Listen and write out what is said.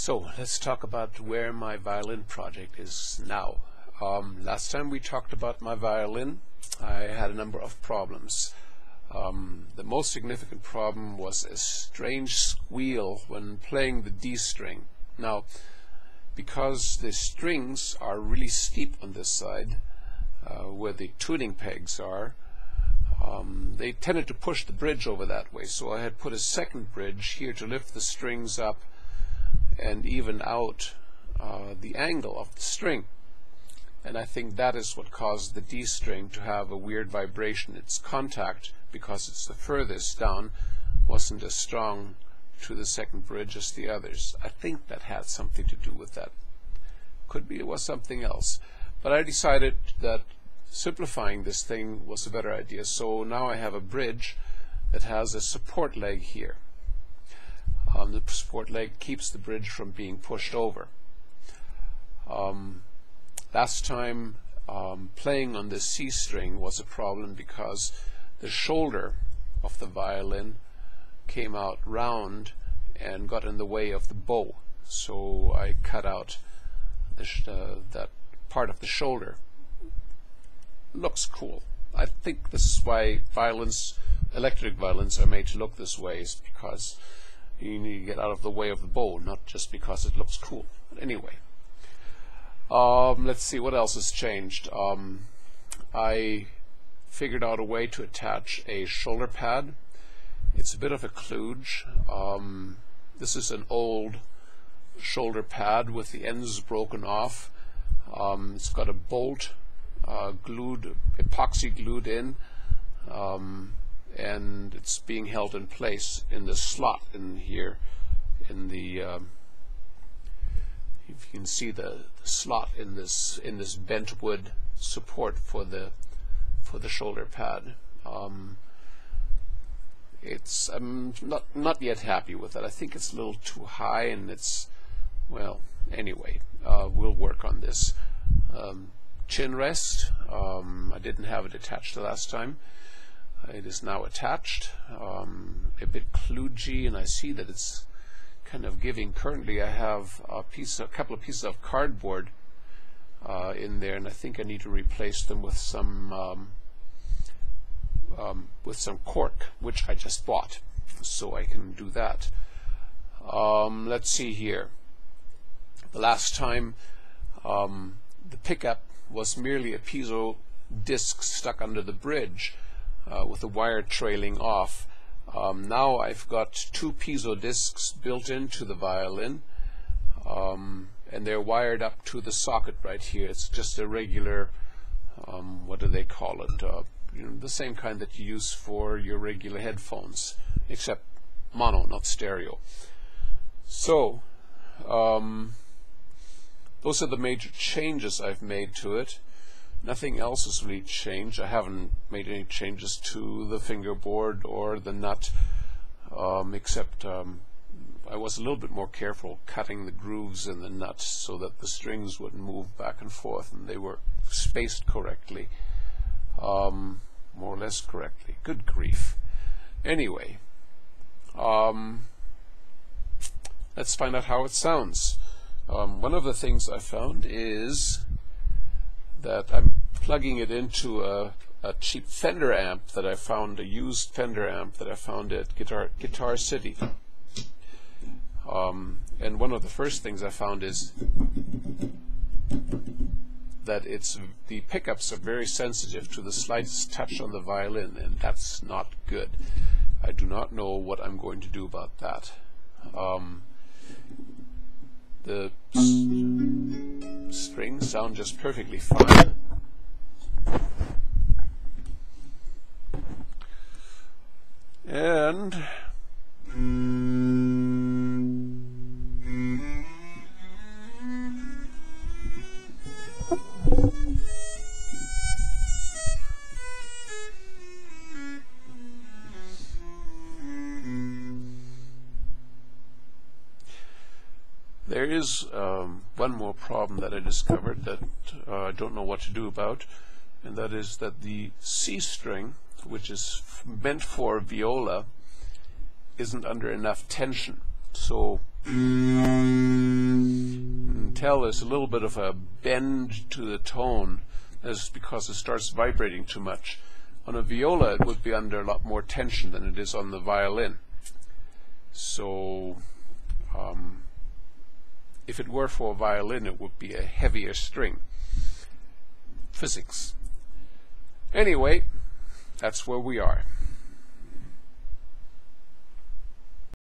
So let's talk about where my violin project is now. Last time we talked about my violin, I had a number of problems. The most significant problem was a strange squeal when playing the D string. Now, because the strings are really steep on this side, where the tuning pegs are, they tended to push the bridge over that way, so I had put a second bridge here to lift the strings up and even out the angle of the string. And I think that is what caused the D string to have a weird vibration. Its contact, because it's the furthest down, wasn't as strong to the second bridge as the others. I think that had something to do with that. Could be it was something else. But I decided that simplifying this thing was a better idea. So now I have a bridge that has a support leg here. The support leg keeps the bridge from being pushed over. Last time playing on the C string was a problem because the shoulder of the violin came out round and got in the way of the bow. So I cut out that part of the shoulder. Looks cool. I think this is why violins, electric violins, are made to look this way, is because you need to get out of the way of the bow, not just because it looks cool. But anyway, let's see what else has changed. I figured out a way to attach a shoulder pad. It's a bit of a kludge. This is an old shoulder pad with the ends broken off. It's got a bolt epoxy glued in, and it's being held in place in the slot in here. In the if you can see the slot in this bent wood support for the shoulder pad. I'm not yet happy with it. I think it's a little too high, and it's, well, anyway, we'll work on this. Chin rest, I didn't have it attached the last time. It is now attached, a bit kludgy, and I see that it's kind of giving. Currently I have a couple of pieces of cardboard in there, and I think I need to replace them with some cork, which I just bought, so I can do that. Let's see here. The last time the pickup was merely a piezo disc stuck under the bridge with the wire trailing off. Now I've got two piezo discs built into the violin, and they're wired up to the socket right here. It's just a regular, what do they call it? The same kind that you use for your regular headphones, except mono, not stereo. So those are the major changes I've made to it. Nothing else has really changed. I haven't made any changes to the fingerboard or the nut, except I was a little bit more careful cutting the grooves in the nut so that the strings wouldn't move back and forth, and they were spaced correctly, more or less correctly. Good grief. Anyway, let's find out how it sounds. One of the things I found is that I'm plugging it into a cheap Fender amp that I found, a used Fender amp that I found at Guitar City. And one of the first things I found is that the pickups are very sensitive to the slightest touch on the violin, and that's not good. I do not know what I'm going to do about that. The strings sound just perfectly fine. And there is one more problem that I discovered that I don't know what to do about, and that is that the C string, which is meant for viola, isn't under enough tension. So tell there's a little bit of a bend to the tone. That's because it starts vibrating too much. On a viola it would be under a lot more tension than it is on the violin. So if it were for a violin, it would be a heavier string. Physics. Anyway, that's where we are.